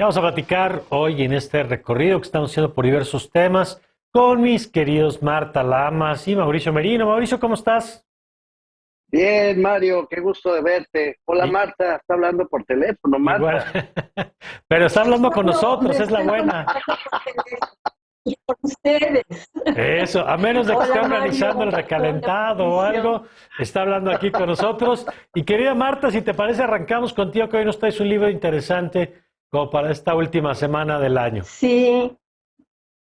Ya vamos a platicar hoy en este recorrido que estamos haciendo por diversos temas con mis queridos Marta Lamas y Mauricio Merino. Mauricio, ¿cómo estás? Bien, Mario, qué gusto de verte. Hola, I- Marta, está hablando por teléfono, igual, Marta. pero está hablando con No, nosotros, me es la estoy buena. conectando por teléfono y por ustedes. Eso, a menos de que esté Hola organizando Mario, el hola recalentado o Mauricio. algo, está hablando aquí con nosotros. Y querida Marta, si te parece, arrancamos contigo, que hoy nos traes un libro interesante como para esta última semana del año. Sí,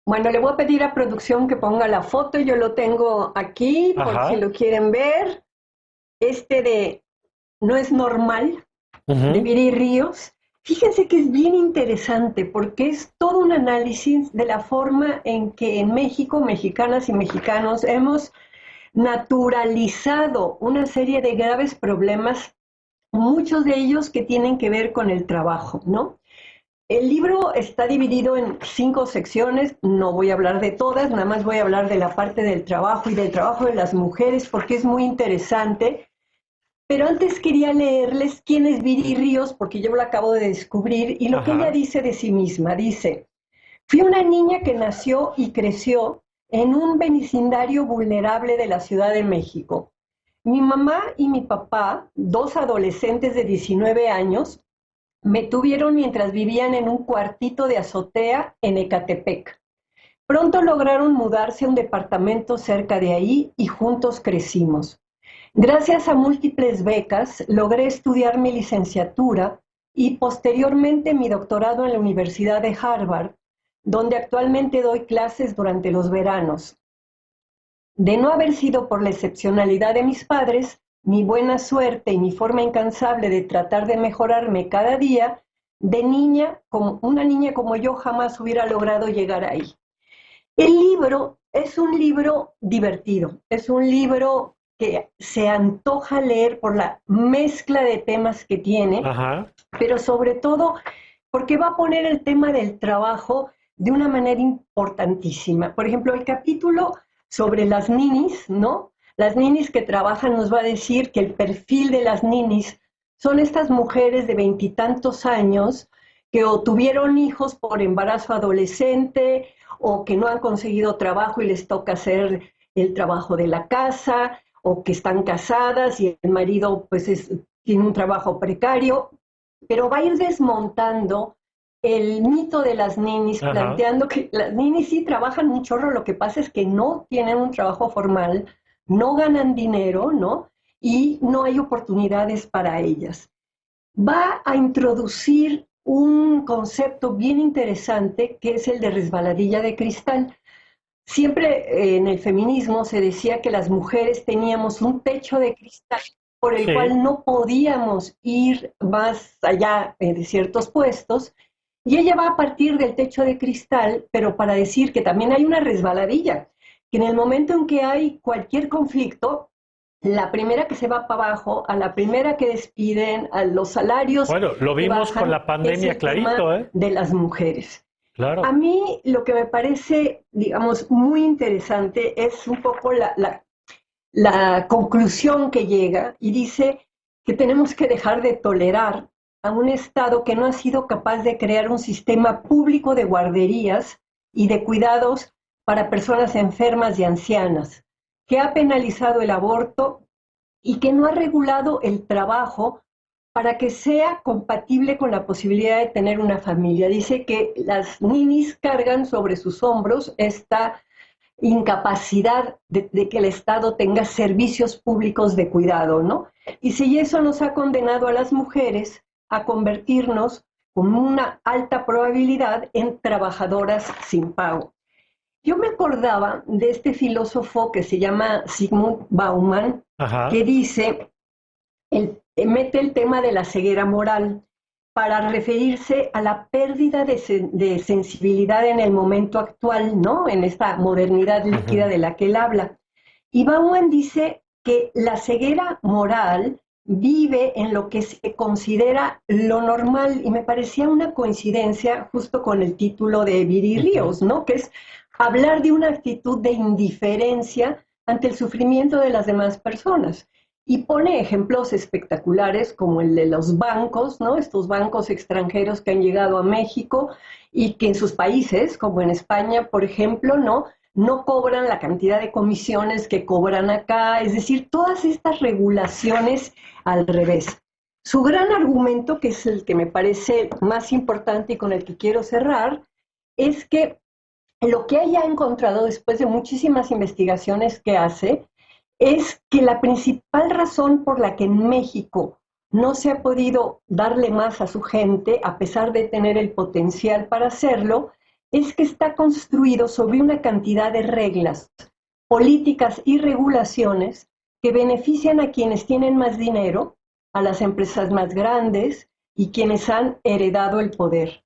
bueno, le voy a pedir a producción que ponga la foto, yo lo tengo aquí por si Ajá. lo quieren ver. Este de No es normal, de Ujú. Viri Ríos. Fíjense que es bien interesante porque es todo un análisis de la forma en que en México, mexicanas y mexicanos, hemos naturalizado una serie de graves problemas, muchos de ellos que tienen que ver con el trabajo, ¿no? El libro está dividido en 5 secciones, no voy a hablar de todas, nada más voy a hablar de la parte del trabajo y del trabajo de las mujeres porque es muy interesante. Pero antes quería leerles quién es Viri Ríos, porque yo lo acabo de descubrir, y lo que ella Ajá. dice de sí misma. Dice: fui una niña que nació y creció en un vecindario vulnerable de la Ciudad de México. Mi mamá y mi papá, dos adolescentes de 19 años, me tuvieron mientras vivían en un cuartito de azotea en Ecatepec. Pronto lograron mudarse a un departamento cerca de ahí y juntos crecimos. Gracias a múltiples becas, logré estudiar mi licenciatura y posteriormente mi doctorado en la Universidad de Harvard, donde actualmente doy clases durante los veranos. De no haber sido por la excepcionalidad de mis padres, mi buena suerte y mi forma incansable de tratar de mejorarme cada día, de niña, como una niña como yo jamás hubiera logrado llegar ahí. El libro es un libro divertido, es un libro que se antoja leer por la mezcla de temas que tiene, Ajá. pero sobre todo porque va a poner el tema del trabajo de una manera importantísima. Por ejemplo, el capítulo sobre las ninis, ¿no? Las ninis que trabajan nos va a decir que el perfil de las ninis son estas mujeres de veintitantos años que o tuvieron hijos por embarazo adolescente o que no han conseguido trabajo y les toca hacer el trabajo de la casa, o que están casadas y el marido pues tiene un trabajo precario, pero va a ir desmontando el mito de las ninis, Ajá. planteando que las ninis sí trabajan un chorro, lo que pasa es que no tienen un trabajo formal, no ganan dinero, ¿no? Y no hay oportunidades para ellas. Va a introducir un concepto bien interesante que es el de resbaladilla de cristal. Siempre en el feminismo se decía que las mujeres teníamos un techo de cristal por el Sí. cual no podíamos ir más allá de ciertos puestos, y ella va a partir del techo de cristal, pero para decir que también hay una resbaladilla, que en el momento en que hay cualquier conflicto, la primera que se va para abajo, a la primera que despiden, a los salarios Bueno, lo que vimos con bajan, la es pandemia el tema clarito, ¿eh? de las mujeres. A Claro. mí lo que me parece, digamos, muy interesante es un poco la conclusión que llega y dice que tenemos que dejar de tolerar a un Estado que no ha sido capaz de crear un sistema público de guarderías y de cuidados para personas enfermas y ancianas, que ha penalizado el aborto y que no ha regulado el trabajo para que sea compatible con la posibilidad de tener una familia. Dice que las ninis cargan sobre sus hombros esta incapacidad de que el Estado tenga servicios públicos de cuidado, ¿no? Y si eso nos ha condenado a las mujeres a convertirnos con una alta probabilidad en trabajadoras sin pago. Yo me acordaba de este filósofo que se llama Sigmund Bauman, que Ajá. dice, mete el tema de la ceguera moral para referirse a la pérdida de sensibilidad en el momento actual, ¿no? En esta modernidad líquida Ujú. de la que él habla. Y Bauman dice que la ceguera moral vive en lo que se considera lo normal, y me parecía una coincidencia justo con el título de Viri Ujú. Ríos, ¿no? Que es hablar de una actitud de indiferencia ante el sufrimiento de las demás personas. y pone ejemplos espectaculares como el de los bancos, ¿no? Estos bancos extranjeros que han llegado a México y que en sus países, como en España, por ejemplo, no cobran la cantidad de comisiones que cobran acá, es decir, todas estas regulaciones al revés. Su gran argumento, que es el que me parece más importante y con el que quiero cerrar, es que lo que ella ha encontrado después de muchísimas investigaciones que hace es que la principal razón por la que en México no se ha podido darle más a su gente, a pesar de tener el potencial para hacerlo, es que está construido sobre una cantidad de reglas, políticas y regulaciones que benefician a quienes tienen más dinero, a las empresas más grandes y quienes han heredado el poder.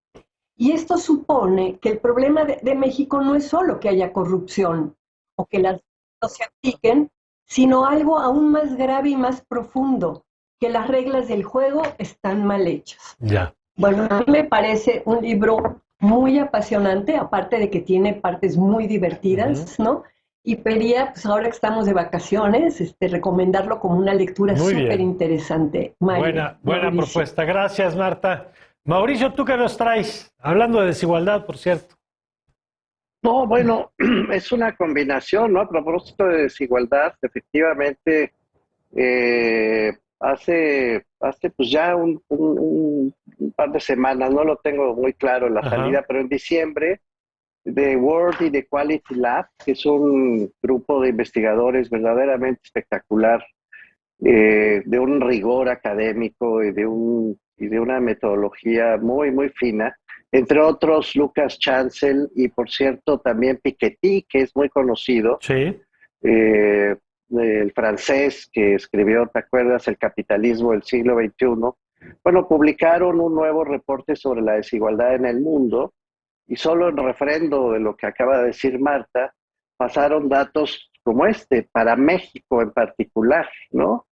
Y esto supone que el problema de México no es solo que haya corrupción o que las no se apliquen, sino algo aún más grave y más profundo, que las reglas del juego están mal hechas. Ya. Bueno, a mí me parece un libro muy apasionante, aparte de que tiene partes muy divertidas, ¿no? Y pedía, pues ahora que estamos de vacaciones, recomendarlo como una lectura súper interesante. Buena propuesta. Gracias, Marta. Mauricio, ¿tú qué nos traes? Hablando de desigualdad, por cierto. No, bueno, es una combinación, ¿no? A propósito de desigualdad, efectivamente, hace pues ya un par de semanas, no lo tengo muy claro la salida, pero en diciembre, The World Inequality Lab, que es un grupo de investigadores verdaderamente espectacular, de un rigor académico y de una metodología muy, muy fina, entre otros Lucas Chancel y, por cierto, también Piketty, que es muy conocido, sí. El francés que escribió, ¿te acuerdas?, El capitalismo del siglo XXI. Bueno, publicaron un nuevo reporte sobre la desigualdad en el mundo y solo en refrendo de lo que acaba de decir Marta, pasaron datos como para México en particular, ¿no?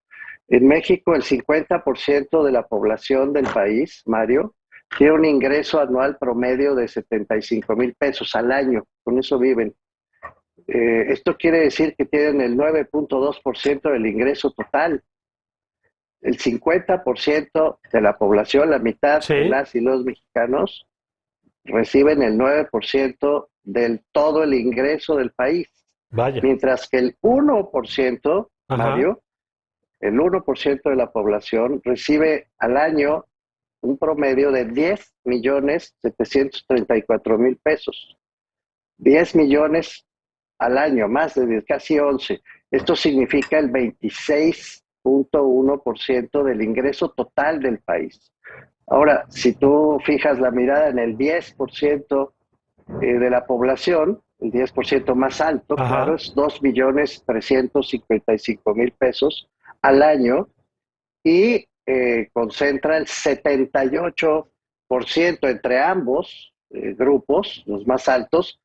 En México el 50% de la población del país, Mario, tiene un ingreso anual promedio de 75,000 pesos al año, con eso viven. Esto quiere decir que tienen el 9.2% del ingreso total. El 50% de la población, la mitad de las y los mexicanos, reciben el 9% del todo el ingreso del país. Vaya. Mientras que el 1%, Mario, el 1% de la población recibe al año un promedio de 10,734,000 pesos. 10 millones al año, más de 10, casi 11. Esto significa el 26.1% del ingreso total del país. Ahora, si tú fijas la mirada en el 10% de la población, el 10% más alto, claro, es 2,355,000 pesos al año y concentra el 78% entre ambos grupos, los más altos.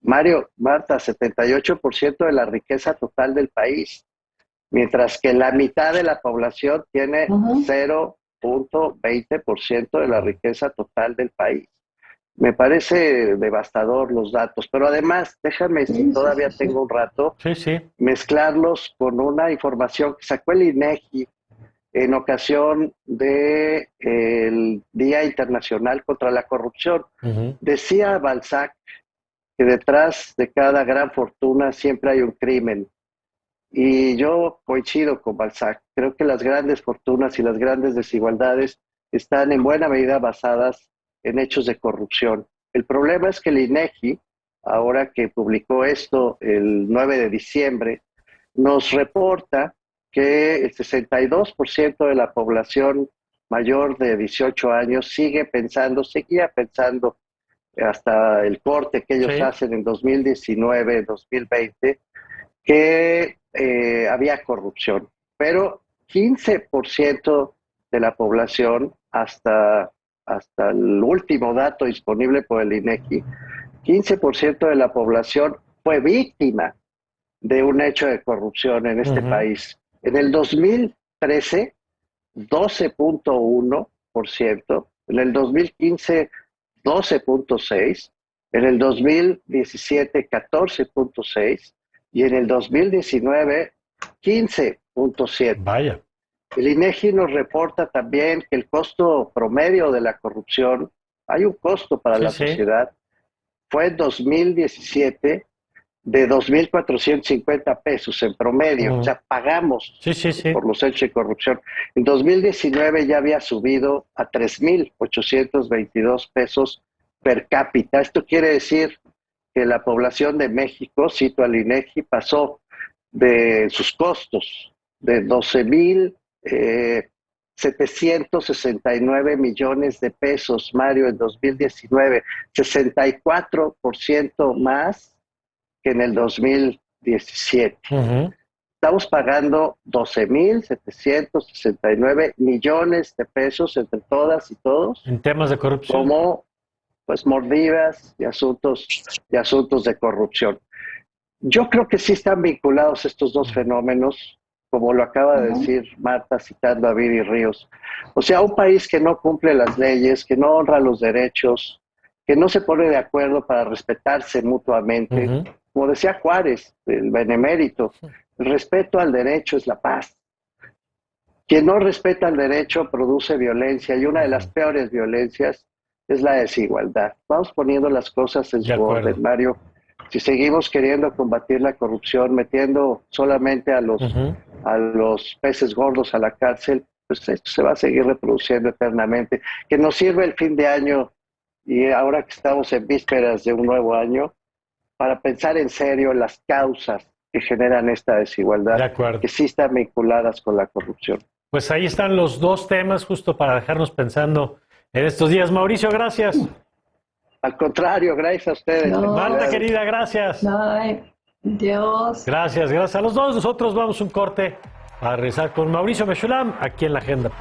Mario, Marta, 78% de la riqueza total del país, mientras que la mitad de la población tiene 0.20% de la riqueza total del país. Me parece devastador los datos, pero además, déjame, si todavía tengo un rato, mezclarlos con una información que sacó el INEGI en ocasión del Día Internacional contra la Corrupción. Decía Balzac que detrás de cada gran fortuna siempre hay un crimen. Y yo coincido con Balzac. Creo que las grandes fortunas y las grandes desigualdades están en buena medida basadas en hechos de corrupción. El problema es que el INEGI, ahora que publicó esto el 9 de diciembre, nos reporta que el 62% de la población mayor de 18 años seguía pensando hasta el corte que ellos hacen en 2019, 2020, que había corrupción. Pero 15% de la población, hasta el último dato disponible por el INEGI, 15% de la población fue víctima de un hecho de corrupción en este país. En el 2013, 12.1%, en el 2015, 12.6%, en el 2017, 14.6%, y en el 2019, 15%. 0.7. Vaya. El INEGI nos reporta también que el costo promedio de la corrupción, hay un costo para la sociedad, fue en 2017 de 2.450 pesos en promedio. O sea, pagamos por los hechos de corrupción. En 2019 ya había subido a 3.822 pesos per cápita. Esto quiere decir que la población de México, cito al INEGI, pasó de sus costos de 12.769 millones de pesos, Mario, en 2019, 64% más que en el 2017. Estamos pagando 12.769 millones de pesos entre todas y todos. En temas de corrupción. Como pues mordidas y asuntos de corrupción. Yo creo que sí están vinculados estos dos fenómenos, como lo acaba de decir Marta citando a Viri Ríos. O sea, un país que no cumple las leyes, que no honra los derechos, que no se pone de acuerdo para respetarse mutuamente. Como decía Juárez, el benemérito, el respeto al derecho es la paz. Quien no respeta el derecho produce violencia, y una de las peores violencias es la desigualdad. Vamos poniendo las cosas en su orden, Mario. Si seguimos queriendo combatir la corrupción, metiendo solamente a los peces gordos a la cárcel, pues esto se va a seguir reproduciendo eternamente. Que nos sirve el fin de año, y ahora que estamos en vísperas de un nuevo año, para pensar en serio las causas que generan esta desigualdad, que sí están vinculadas con la corrupción. Pues ahí están los dos temas justo para dejarnos pensando en estos días. Mauricio, gracias. Al contrario, gracias a ustedes. Marta, querida, gracias. Ay, Dios. Gracias a los dos. Nosotros vamos un corte a regresar con Mauricio Meshulam aquí en La Agenda.